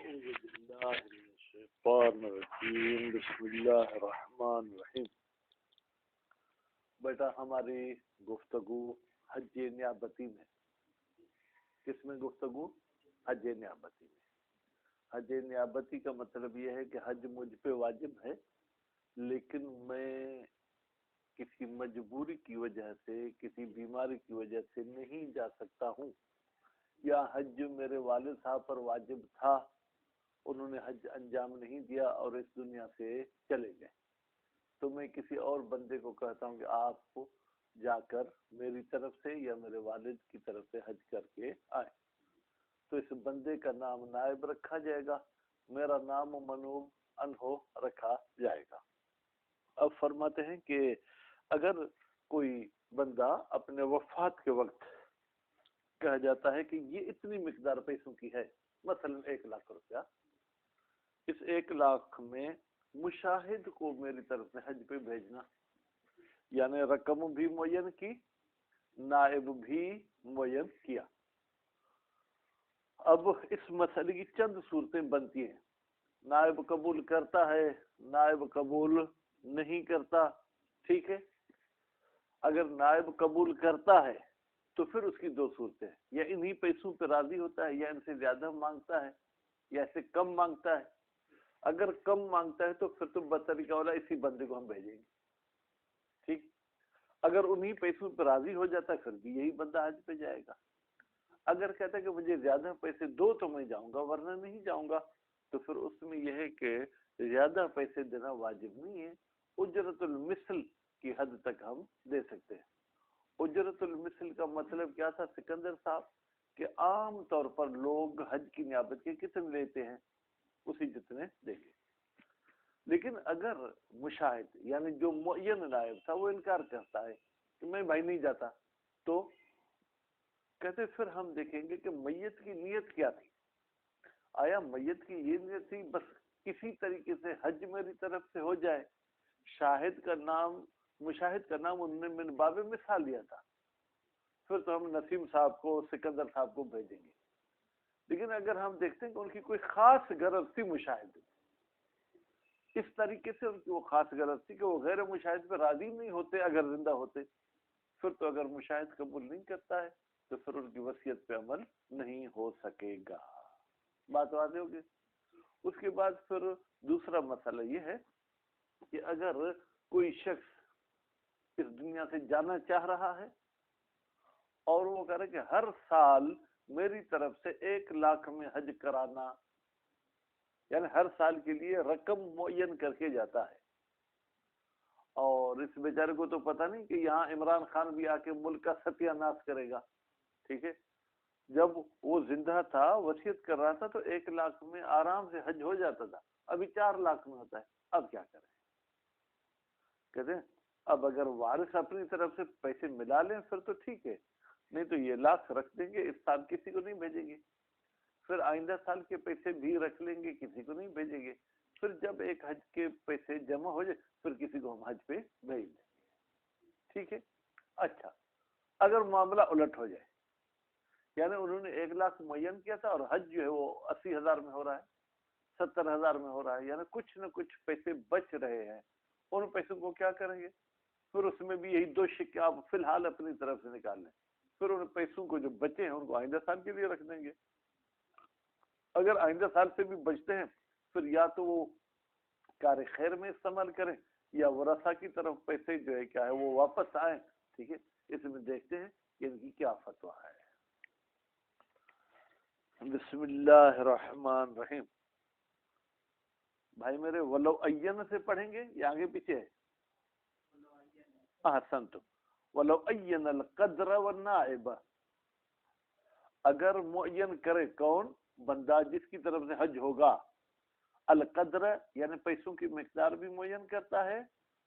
أعوذ بالله من الشیطان الرجیم بسم اللہ الرحمن الرحیم۔ بیٹا ہماری گفتگو حج نیابتی میں، کس میں گفتگو؟ حج نیابتی میں۔ حج نیابتی کا مطلب یہ ہے کہ حج مجھ پہ واجب ہے لیکن میں کسی مجبوری کی وجہ سے، کسی بیماری کی وجہ سے نہیں جا سکتا ہوں، یا حج میرے والد صاحب پر واجب تھا، انہوں نے حج انجام نہیں دیا اور اس دنیا سے چلے گئے، تو میں کسی اور بندے کو کہتا ہوں کہ آپ کو جا کر میری طرف سے یا میرے والد کی طرف سے حج کر کے آئے، تو اس بندے کا نام نائب رکھا جائے گا، میرا نام منوب انہو رکھا جائے گا۔ اب فرماتے ہیں کہ اگر کوئی بندہ اپنے وفات کے وقت کہا جاتا ہے کہ یہ اتنی مقدار پیسوں کی ہے، مثلا 1,00,000 روپیہ، اس 1,00,000 میں مشاہد کو میری طرف سے حج پہ بھیجنا، یعنی رقم بھی معین کی، نائب بھی معین کیا۔ اب اس مسئلے کی چند صورتیں بنتی ہیں، نائب قبول کرتا ہے، نائب قبول نہیں کرتا، ٹھیک ہے۔ اگر نائب قبول کرتا ہے تو پھر اس کی دو صورتیں ہیں، یا انہی پیسوں پہ راضی ہوتا ہے، یا ان سے زیادہ مانگتا ہے، یا اسے کم مانگتا ہے۔ اگر کم مانگتا ہے تو پھر تو بطریقہ اولا اسی بندے کو ہم بھیجیں گے، ٹھیک۔ اگر انہی پیسوں پہ راضی ہو جاتا ہے پھر بھی یہی بندہ حج پہ جائے گا۔ اگر کہتا ہے کہ مجھے زیادہ پیسے دو تو میں جاؤں گا ورنہ نہیں جاؤں گا، تو پھر اس میں یہ ہے کہ زیادہ پیسے دینا واجب نہیں ہے، اجرت المثل کی حد تک ہم دے سکتے ہیں۔ اجرت المثل کا مطلب کیا تھا سکندر صاحب؟ کہ عام طور پر لوگ حج کی نیابت کے کتنے لیتے ہیں؟ اسی جتنے دیں گے۔ لیکن اگر مشاہد یعنی جو معین نائب تھا وہ انکار کرتا ہے کہ میں بھائی نہیں جاتا، تو کہتے پھر ہم دیکھیں گے کہ میت کی نیت کیا تھی۔ آیا میت کی یہ نیت تھی بس کسی طریقے سے حج میری طرف سے ہو جائے، شاہد کا نام، مشاہد کا نام انہوں نے من باب مثال لیا تھا، پھر تو ہم نسیم صاحب کو، سکندر صاحب کو بھیجیں گے۔ لیکن اگر ہم دیکھتے ہیں کہ ان کی کوئی خاص غرض تھی مشاہد، اس طریقے سے ان کی وہ خاص غرض تھی کہ وہ غیر مشاہد پہ راضی نہیں ہوتے اگر زندہ ہوتے، پھر تو اگر مشاہد قبول نہیں کرتا ہے تو پھر ان کی وصیت پہ عمل نہیں ہو سکے گا۔ بات واضح ہوگی۔ اس کے بعد پھر دوسرا مسئلہ یہ ہے کہ اگر کوئی شخص اس دنیا سے جانا چاہ رہا ہے اور وہ کہہ رہا ہے کہ ہر سال میری طرف سے 1,00,000 میں حج کرانا، یعنی ہر سال کے لیے رقم معین کر کے جاتا ہے، اور اس بیچارے کو تو پتہ نہیں کہ یہاں عمران خان بھی آ کے ملک کا ستیہ ناش کرے گا، ٹھیک ہے۔ جب وہ زندہ تھا وصیت کر رہا تھا تو 1,00,000 میں آرام سے حج ہو جاتا تھا، ابھی 4,00,000 میں ہوتا ہے، اب کیا کریں؟ کہتے ہیں اب اگر وارث اپنی طرف سے پیسے ملا لیں پھر تو ٹھیک ہے، نہیں تو یہ 1,00,000 رکھ دیں گے، اس سال کسی کو نہیں بھیجیں گے، پھر آئندہ سال کے پیسے بھی رکھ لیں گے، کسی کو نہیں بھیجیں گے، پھر جب ایک حج کے پیسے جمع ہو جائے پھر کسی کو ہم حج پہ بھیج دیں گے، ٹھیک ہے۔ اچھا، اگر معاملہ الٹ ہو جائے، یعنی انہوں نے 1,00,000 معین کیا تھا اور حج جو ہے وہ 80,000 میں ہو رہا ہے، 70,000 میں ہو رہا ہے، یعنی کچھ نہ کچھ پیسے بچ رہے ہیں، ان پیسوں کو کیا کریں گے؟ پھر اس میں بھی یہی دو شکے آپ فی الحال اپنی طرف سے نکال لیں، پھر ان پیسوں کو جو بچے ہیں ان کو آئندہ سال کے لیے رکھ دیں گے۔ اگر آئندہ سال سے بھی بچتے ہیں پھر یا تو وہ کار خیر میں استعمال کریں یا ورثہ کی طرف پیسے جو ہے کیا ہے وہ واپس آئیں، ٹھیک ہے۔ اس میں دیکھتے ہیں کہ ان کی کیا فتویٰ ہے۔ بسم اللہ الرحمن الرحیم۔ بھائی میرے ولو این سے پڑھیں گے یا آگے پیچھے ہے؟ احسنتم، ولو این القدر والنائب، اگر معین کرے کون؟ بندہ جس کی طرف سے حج ہوگا، القدر یعنی پیسوں کی مقدار بھی معین کرتا ہے،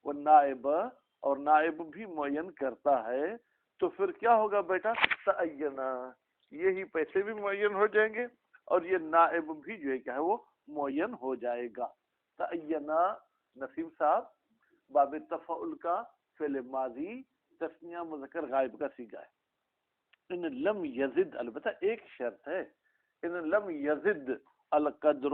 والنائب اور نائب بھی معین کرتا ہے، تو پھر کیا ہوگا بیٹا؟ تعینہ، یہی پیسے بھی معین ہو جائیں گے اور یہ نائب بھی جو ہے کیا ہے وہ معین ہو جائے گا۔ تعینہ نسیم صاحب باب تفاعل کا فعل ماضی تثنیہ مذکر غائب کا صیغہ ہے۔ ان لم یزد، البتہ ایک شرط ہے، ان لم یزد القدر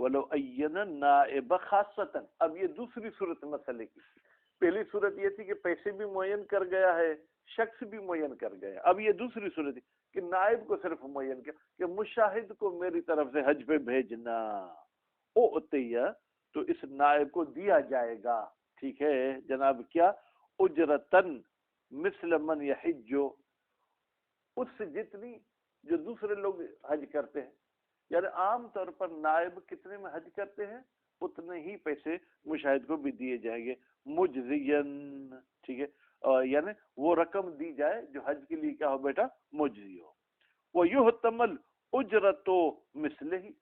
ولو عین نائب خاصتاً. اب یہ دوسری صورت مسئلے کی. پہلی صورت یہ تھی کہ پیسے بھی معین کر گیا ہے، شخص بھی معین کر گیا. اب یہ دوسری صورت ہے کہ نائب کو صرف معین کیا کہ مشاہد کو میری طرف سے حج پہ بھیجنا. او عطیہ، تو اس نائب کو دیا جائے گا. ٹھیک ہے جناب، کیا اجرتن مثل من یحج، اس سے جتنی جو دوسرے لوگ حج کرتے ہیں. یعنی عام طور پر نائب کتنے میں حج کرتے ہیں اتنے ہی پیسے مشاہد کو بھی دیے جائیں گے مجزین. ٹھیک ہے، یعنی وہ رقم دی جائے جو حج کے لیے کیا ہو بیٹا مجزی ہو. وہ یحتمل اجرت مثلہ ہی،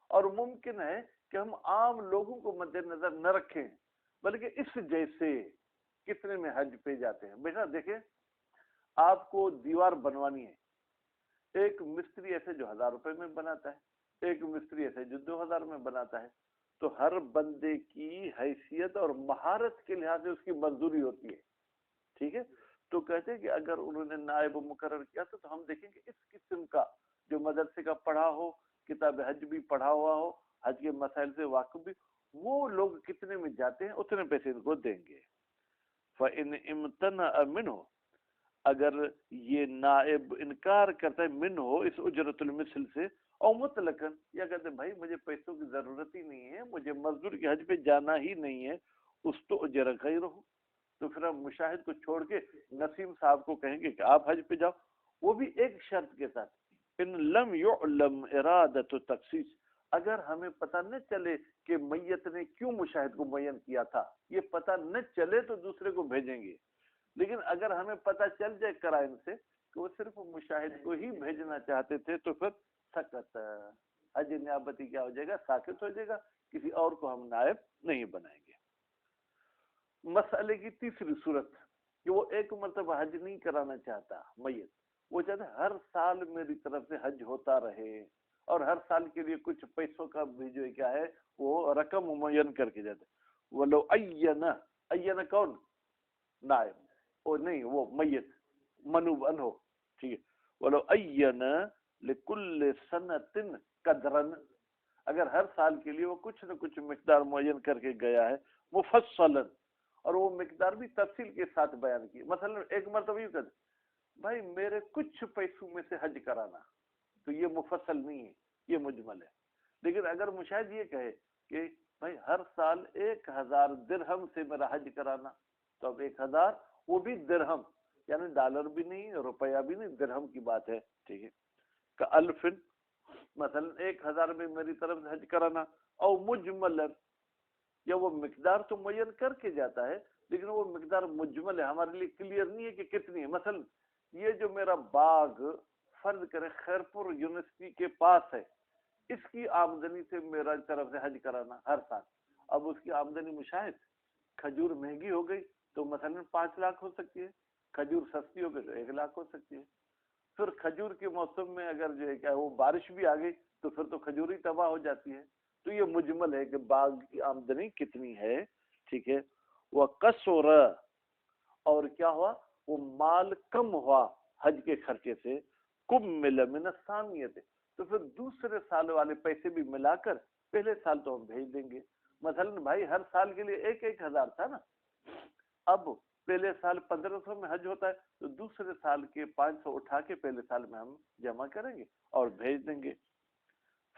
اور ممکن ہے کہ ہم عام لوگوں کو مد نظر نہ رکھیں بلکہ اس جیسے کتنے میں حج پہ جاتے ہیں. بیٹا دیکھیں، آپ کو دیوار بنوانی ہے، ایک مستری ایسے جو 1000 روپے میں بناتا ہے، ایک مستری ایسے جو 2000 میں بناتا ہے. تو ہر بندے کی حیثیت اور مہارت کے لحاظ سے اس کی مزدوری ہوتی ہے. ٹھیک ہے، تو کہتے ہیں کہ اگر انہوں نے نائب مقرر کیا تو ہم دیکھیں کہ اس قسم کا جو مدرسے کا پڑھا ہو، کتاب حج بھی پڑھا ہوا ہو، حج کے مسائل سے واقف بھی، وہ لوگ کتنے میں جاتے ہیں اتنے پیسے ان کو دیں گے. فَإِنْ امْتَنَعَ مِنْهُ، اگر یہ نائب انکار کرتا ہے من ہو اس اجرت المثل سے، او مطلقاً، یا کہتے ہیں بھائی مجھے پیسوں کی ضرورت ہی نہیں ہے، مجھے مزدور کے حج پہ جانا ہی نہیں ہے، اس تو اجر غیر ہو، تو پھر ہم مشاہد کو چھوڑ کے نسیم صاحب کو کہیں گے کہ آپ حج پہ جاؤ. وہ بھی ایک شرط کے ساتھ، ان لم یعلم ارادت تخصیص، اگر ہمیں پتہ نہ چلے کہ میت نے کیوں مشاہد کو معین کیا تھا، یہ پتہ نہ چلے تو دوسرے کو بھیجیں گے. لیکن اگر ہمیں پتہ چل جائے قرائن سے کہ وہ صرف مشاہد کو ہی بھیجنا چاہتے تھے تو پھر سکت، حج نیابتی کیا ہو جائے گا، ساکت ہو جائے گا، کسی اور کو ہم نائب نہیں بنائیں گے. مسئلے کی تیسری صورت کہ وہ ایک مرتبہ حج نہیں کرانا چاہتا میت، وہ چاہتا ہے ہر سال میری طرف سے حج ہوتا رہے، اور ہر سال کے لیے کچھ پیسوں کا بھی جو کیا ہے وہ رقم معین کر کے جاتا ہے. ولو عین کون؟ نائب، او نہیں وہ میت منوب ان ہو. ٹھیک ہے، ولو عین لکل سنۃ قدرن، اگر ہر سال کے لیے وہ کچھ نہ کچھ مقدار معین کر کے گیا ہے مفصلا، اور وہ مقدار بھی تفصیل کے ساتھ بیان کی. مثلا ایک مرتبہ یہ کہتے بھائی میرے کچھ پیسوں میں سے حج کرانا، تو یہ مفصل نہیں ہے، یہ مجمل ہے. لیکن اگر مشاہد یہ کہے کہ بھائی ہر سال 1000 درہم سے میرا حج کرانا، تو اب 1000 وہ بھی درہم، یعنی ڈالر بھی نہیں، روپیہ بھی نہیں، درہم کی بات ہے. ٹھیک ہے، کہ الفن، مثلا 1000 میں میری طرف سے حج کرانا، او مجملن، یا وہ مقدار تو معین کر کے جاتا ہے لیکن وہ مقدار مجمل ہے، ہمارے لیے کلیئر نہیں ہے کہ کتنی ہے. مثلا یہ جو میرا باغ فرض کرے خیرپور یونیورسٹی کے پاس ہے، اس کی آمدنی سے میرا طرف سے حج کرانا ہر سال. اب اس کی آمدنی مشاہد، کھجور مہنگی ہو گئی تو مثلا 5 لاکھ ہو سکتی ہے، کھجور سستی ہو گئی تو 1 لاکھ ہو سکتی ہے. پھر کھجور کے موسم میں اگر جو ہے کیا وہ بارش بھی آ گئی تو پھر تو کھجور ہی تباہ ہو جاتی ہے. تو یہ مجمل ہے کہ باغ کی آمدنی کتنی ہے. ٹھیک ہے، وہ قصور، اور کیا ہوا، وہ مال کم ہوا حج کے خرچے سے، کم مل من الثانیت، تو پھر دوسرے سال والے پیسے بھی ملا کر پہلے سال تو ہم بھیج دیں گے. مثلا بھائی ہر سال کے لیے 1000 تھا نا، اب پہلے سال 1500 میں حج ہوتا ہے تو دوسرے سال کے 500 اٹھا کے پہلے سال میں ہم جمع کریں گے اور بھیج دیں گے.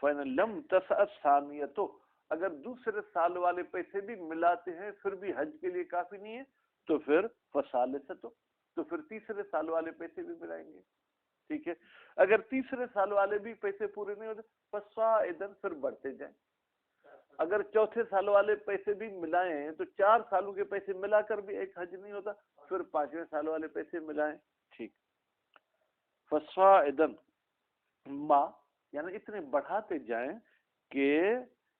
فَإِنْ لَمْ تَسْعَ ثَانِيَةُ، اگر دوسرے سال والے پیسے بھی ملاتے ہیں پھر بھی حج کے لیے کافی نہیں ہے تو پھر فَثَالِثَةُ، تو پھر تیسرے سال والے پیسے بھی ملائیں گے. ٹھیک ہے، اگر تیسرے سال والے بھی پیسے پورے نہیں ہوتے فَصَاعِدًا، پھر بڑھتے جائیں. اگر چوتھے سال والے پیسے بھی ملائیں ہیں تو 4 سالوں کے پیسے ملا کر بھی ایک حج نہیں ہوتا، پھر 5ویں سال والے پیسے ملائیں. ٹھیک، فَصَاعِدًا ما، یعنی اتنے بڑھاتے جائیں کہ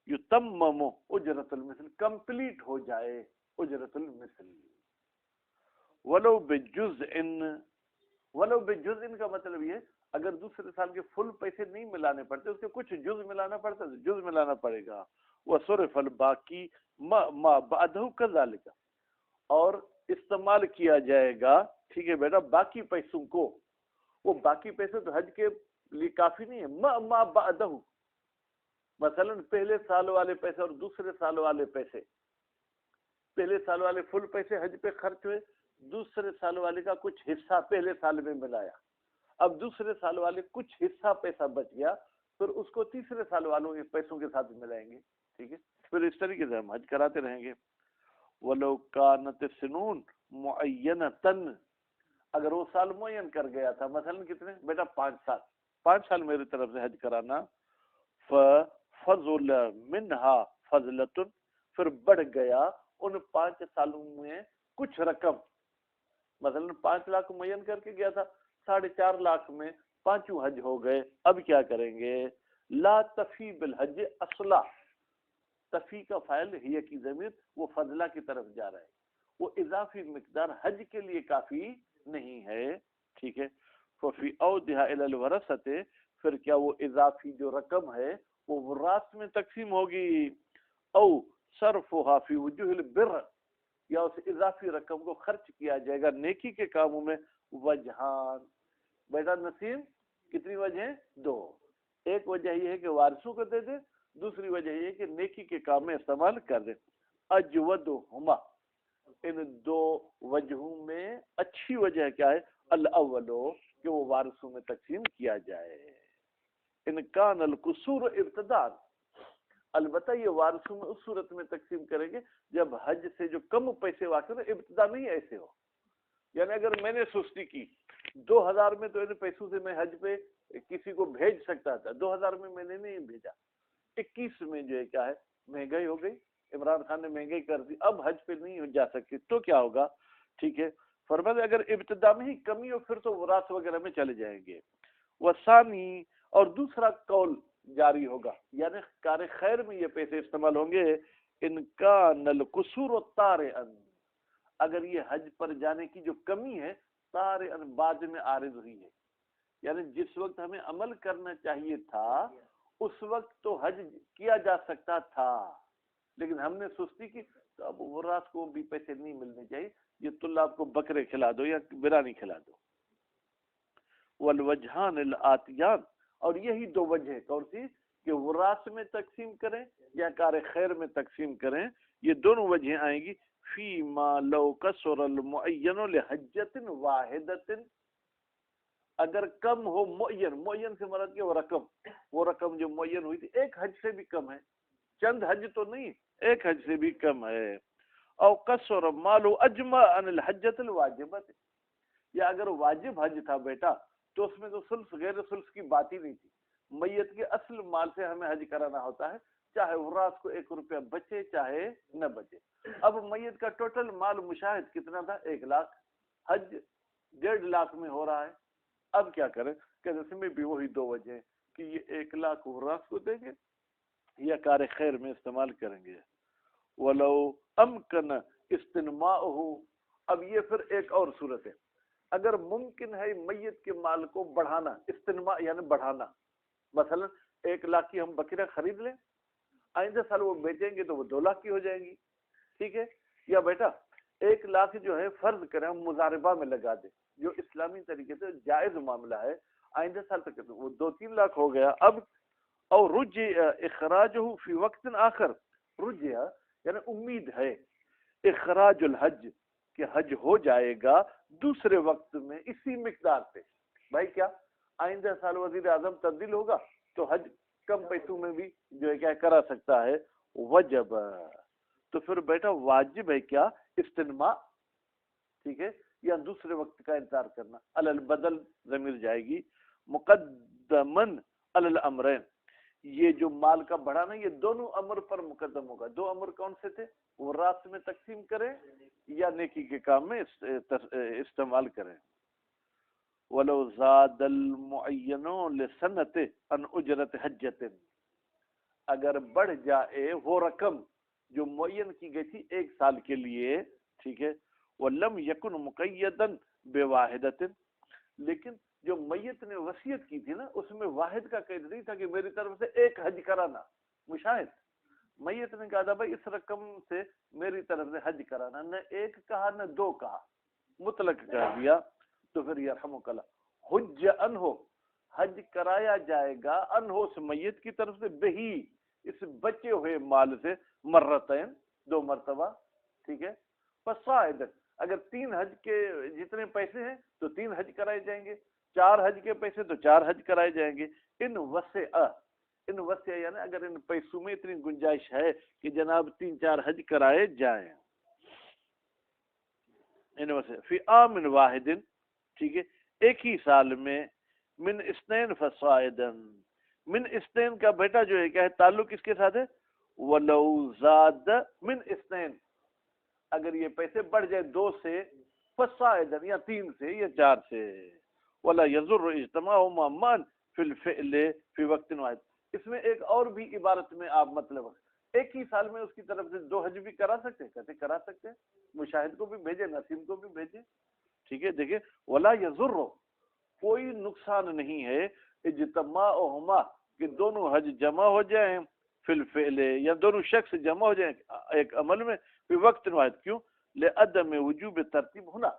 یتمم اجرت المثل، کمپلیٹ ہو جائے اجرت المثل. ولو بجزء، ولو بجزء کا مطلب یہ اگر دوسرے سال کے فل پیسے نہیں ملانے پڑتے، اس کے کچھ جز ملانا پڑتا ہے، جز ملانا پڑے گا. وصرف الباقی ما بعده كذلك، اور استعمال کیا جائے گا. ٹھیک ہے بیٹا، باقی پیسوں کو، وہ باقی پیسے تو حج کے لیے کافی نہیں ہے، ما بعده، مثلا پہلے سال والے پیسے اور دوسرے سال والے پیسے، پہلے سال والے فل پیسے حج پہ خرچ ہوئے، دوسرے سال والے کا کچھ حصہ پہلے سال میں ملایا، اب دوسرے سال والے کچھ حصہ پیسہ بچ گیا، پھر اس کو تیسرے سال والوں کے پیسوں کے ساتھ ملائیں گے، ٹھیک ہے، پھر اس طریقے سے ہم حج کراتے رہیں گے۔ وَلَوْ كَانَتِ السِّنُونَ مُعَيَّنَةً، اگر وہ سال معین کر گیا تھا، مثلا کتنے بیٹا 5 سال میری طرف سے حج کرانا، فَفَضُلَ مِنْهَا فَضْلَةٌ، پھر بڑھ گیا ان 5 سالوں میں کچھ رقم، مثلا 5 لاکھ معین کر کے گیا تھا، 4.5 لاکھ میں 5 حج ہو گئے، اب کیا کریں گے؟ لا تفی بالحج اصلا، تفی کا فاعل ہی کی ضمیر وہ فضلہ کی طرف جا رہا ہے، وہ اضافی مقدار حج کے لیے کافی نہیں ہے، ٹھیک ہے۔ ففی اودھا الی الورثۃ، پھر کیا وہ اضافی جو رقم ہے وہ وراث میں تقسیم ہوگی، او صرفها فی وجوہ البر، یا اس اضافی رقم کو خرچ کیا جائے گا نیکی کے کاموں میں، وجہان، بیٹا نسیم کتنی وجہ ہیں؟ 2، ایک وجہ یہ ہے کہ وارثوں کو دے دے، دوسری وجہ یہ ہے کہ نیکی کے کام میں استعمال کر دے۔ اجودہما، ان 2 وجہوں میں اچھی وجہ کیا ہے؟ الاولو، کہ وہ وارثوں میں تقسیم کیا جائے۔ ان کان القصور ابتداء، البتہ یہ وارثوں میں اس صورت میں تقسیم کریں گے جب حج سے جو کم پیسے واقع ہو، ابتدا نہیں ایسے ہو، یعنی اگر میں نے سستی کی 2000 میں تو ان پیسوں سے میں حج پہ کسی کو بھیج سکتا تھا، 2000 میں نے نہیں بھیجا، 21 میں جو ہے کیا ہے مہنگائی ہو گئی، عمران خان نے مہنگائی کر دی، اب حج پہ نہیں جا سکتی، تو کیا ہوگا؟ ٹھیک ہے، فرمایا اگر ابتدا میں ہی کمی ہو پھر تو وراث وغیرہ میں چلے جائیں گے۔ وثانی، اور دوسرا قول جاری ہوگا، یعنی کار خیر میں یہ پیسے استعمال ہوں گے، ان کان القصور طارئا، اگر یہ حج پر جانے کی جو کمی ہے طارئا بعد میں عارض ہوئی ہے، یعنی جس وقت ہمیں عمل کرنا چاہیے تھا اس وقت تو حج کیا جا سکتا تھا، لیکن ہم نے سستی کی تو اب وراث کو بھی پیسے نہیں ملنے چاہیے، یہ طلاب کو بکرے کھلا دو یا بریانی کھلا دو۔ والوجہان الآتیان، اور یہی 2 وجہ کون سی؟ کہ وراث میں تقسیم کریں یا کار خیر میں تقسیم کریں، یہ دونوں وجہیں آئیں گی۔ فی ما لو کسر المعین لحجت واحدت، اگر کم ہو معین سے مراد کیا؟ وہ رقم جو معین ہوئی تھی ایک حج سے بھی کم ہے، چند حج تو نہیں، ایک حج سے بھی کم ہے۔ او کسر مال اجمع عن الحجت الواجبت، یا اگر واجب حج تھا بیٹا تو اس میں تو ثلث غیر ثلث کی بات ہی نہیں تھی، میت کے اصل مال سے ہمیں حج کرانا ہوتا ہے، چاہے وراث کو 1 روپیہ بچے چاہے نہ بچے۔ اب میت کا ٹوٹل مال مشاہد کتنا تھا؟ 1 لاکھ، حج 1.5 لاکھ میں ہو رہا ہے، اب کیا کریں؟ کہ اس میں بھی وہی 2 وجہ ہیں کہ یہ 1 لاکھ وراث کو دیں گے یا کار خیر میں استعمال کریں گے۔ ولو امکن استنماؤہ، اب یہ پھر ایک اور صورت ہے، اگر ممکن ہے میت کے مال کو بڑھانا، استنماء یعنی بڑھانا، مثلا 1 لاکھ کی ہم بکریاں خرید لیں، آئندہ سال وہ بیچیں گے تو وہ 2 لاکھ کی ہو جائیں گی، ٹھیک ہے، یا بیٹا 1 لاکھ جو ہے فرض کریں ہم مضاربہ میں لگا دیں، جو اسلامی طریقے سے جائز معاملہ ہے، آئندہ سال تک وہ 2-3 لاکھ ہو گیا، اب اور رجع اخراجہ فی وقت آخر، رجع یعنی امید ہے اخراج الحج کہ حج ہو جائے گا دوسرے وقت میں اسی مقدار سے، بھائی کیا آئندہ سال وزیر اعظم تبدیل ہوگا تو حج کم پیسوں میں بھی جو ہے کیا کرا سکتا ہے، وجب، تو پھر بیٹا واجب ہے کیا؟ استنماء، ٹھیک ہے، یا دوسرے وقت کا انتظار کرنا، علی البدل ضمیر جائے گی، مقدمن علی الامرین، یہ جو مال کا بڑھانا یہ دونوں امر پر مقدم ہوگا، 2 امر کون سے تھے؟ وراث میں تقسیم کریں یا نیکی کے کام میں استعمال کریں۔ وَلَوْ زَادَ الْمُعَيَّنُ لِسَنَّةٍ عَنْ أُجْرَةِ حَجَّةٍ، اگر بڑھ جائے وہ رقم جو معین کی گئی تھی 1 سال کے لیے، ٹھیک ہے، وَلَمْ يَكُنْ مُقَيَّدًا بِوَاحِدَةٍ، لیکن جو میت نے وصیت کی تھی نا اس میں واحد کا قید نہیں تھا کہ میری طرف سے 1 حج کرانا، مشاہد میت نے کہا تھا بھائی اس رقم سے میری طرف سے حج کرانا، نہ 1 کہا نہ 2 کہا، مطلق کہہ دیا، تو پھر یرحمک اللہ حج انہو، حج کرایا جائے گا انہو سے میت کی طرف سے، بہی اس بچے ہوئے مال سے مرتين 2 مرتبہ، ٹھیک ہے. فصاعدا اگر 3 حج کے جتنے پیسے ہیں تو 3 حج کرائے جائیں گے، 4 حج کے پیسے تو 4 حج کرائے جائیں گے. ان وسع یعنی اگر ان پیسوں میں اتنی گنجائش ہے کہ جناب 3-4 حج کرائے جائیں. ان وسع فی عام واحد، ٹھیک ہے، ایک ہی سال میں. من اثنین فصاعدا، من اثنین کا بیٹا جو ہے کیا ہے، تعلق کس کے ساتھ ہے؟ ولو زاد من اثنین، اگر یہ پیسے بڑھ جائے 2 سے، فصاعدا یا 3 سے یا 4 سے. ولا يضر اجتماعهما معا في الفعل في وقت واحد. اس میں ایک اور بھی عبارت میں آپ مطلب ایک ہی سال میں اس کی طرف سے 2 حج بھی کرا سکتے ہیں، کہتے کرا سکتے ہیں. مشاہد کو بھی بھیجے، نسیم کو بھی بھیجے، ٹھیک ہے. دیکھیں ولا يضر، کوئی نقصان نہیں ہے، اجتماعهما کہ دونوں حج جمع ہو جائیں، فی الفعل یا دونوں شخص جمع ہو جائیں ایک عمل میں، فی وقت واحد. کیوں؟ لعدم وجوب ترتیب ہونا.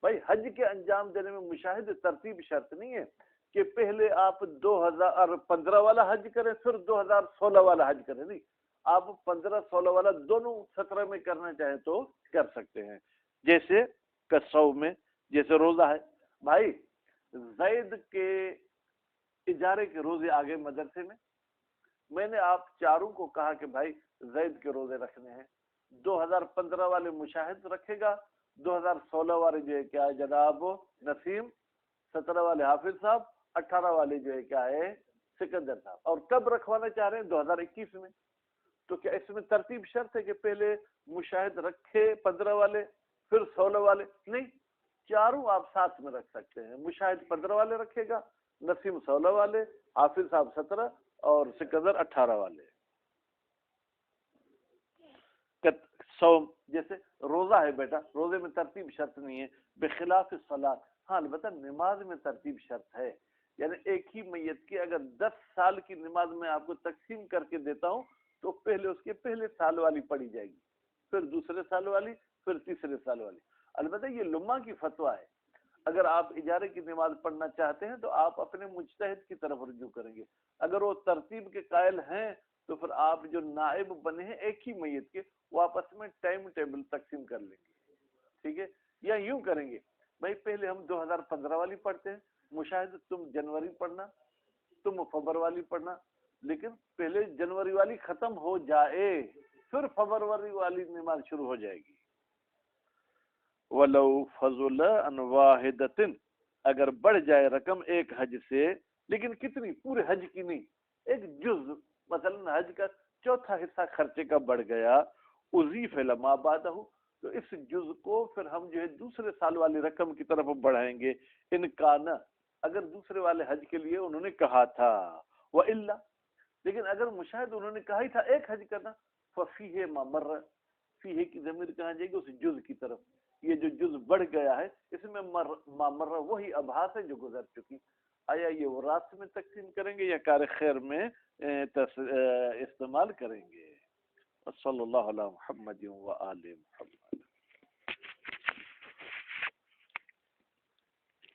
بھائی حج کے انجام دینے میں مشاہد ترتیب شرط نہیں ہے کہ پہلے آپ 2015 والا حج کریں پھر 2016 والا حج کریں، نہیں. آپ 15-16 والا دونوں 17 میں کرنا چاہیں تو کر سکتے ہیں. جیسے کسو میں، جیسے روزہ ہے. بھائی زید کے اجارے کے روزے آگے مدرسے میں نے آپ چاروں کو کہا کہ بھائی زید کے روزے رکھنے ہیں. 2015 والے مشاہد رکھے گا، 2016 والے جو ہے کیا ہے جناب نسیم، 17 والے حافظ صاحب، 18 والے جو ہے کیا ہے سکندر صاحب. اور کب رکھوانا چاہ رہے ہیں؟ 2021 میں. تو کیا اس میں ترتیب شرط ہے کہ پہلے مشاہد رکھے 15 والے پھر 16 والے؟ نہیں، چاروں آپ ساتھ میں رکھ سکتے ہیں. مشاہد 15 والے رکھے گا، نسیم 16 والے، حافظ صاحب 17 اور سکندر 18 والے. سوم جیسے روزہ ہے بیٹا، روزے میں ترتیب شرط نہیں ہے، بخلاف الصلاۃ. ہاں البتہ نماز میں ترتیب شرط ہے. یعنی ایک ہی میت کی اگر 10 سال کی نماز میں آپ کو تقسیم کر کے دیتا ہوں تو پہلے اس کے پہلے سال والی پڑھی جائے گی، پھر دوسرے سال والی، پھر تیسرے سال والی. البتہ یہ لمحہ کی فتویٰ ہے. اگر آپ اجارے کی نماز پڑھنا چاہتے ہیں تو آپ اپنے مجتہد کی طرف رجوع کریں گے. اگر وہ ترتیب کے قائل ہیں تو پھر آپ جو نائب بنے ہیں ایک ہی میت کے، وہ آپس میں ٹائم ٹیبل تقسیم کر لیں گے، ٹھیک ہے. یا یوں کریں گے بھائی پہلے ہم 2015 والی پڑھتے ہیں، مشاہد تم جنوری پڑھنا، تم فبر والی پڑھنا، لیکن پہلے جنوری والی ختم ہو جائے پھر فبروری والی نماز شروع ہو جائے گی. وَلَوْ فَضُلَ عَنْ وَاحِدَةٍ، اگر بڑھ جائے رقم ایک حج سے، لیکن کتنی؟ پورے حج کی نہیں، ایک جز، مثلا حج کا چوتھا حصہ خرچے کا بڑھ گیا، اضیف لما بعدہ، تو اس جز کو پھر ہم جو ہے دوسرے سال والی رقم کی طرف بڑھائیں گے. ان کانا، اگر دوسرے والے حج کے لیے انہوں نے کہا تھا، وَإِلَّا، لیکن اگر مشاہد انہوں نے کہا ہی تھا ایک حج کرنا، فَفِيهِ مَا مَرَّ، فیہ کی ضمیر کہاں جائے گی؟ اس جز کی طرف. یہ جو جز بڑھ گیا ہے اس میں ما مر وہی ابحاث ہے جو گزر چکی. آیا یہ وہ رات میں تقسیم کریں گے یا کار خیر میں استعمال کریں گے؟ صلی اللہ علی محمد و آل محمد.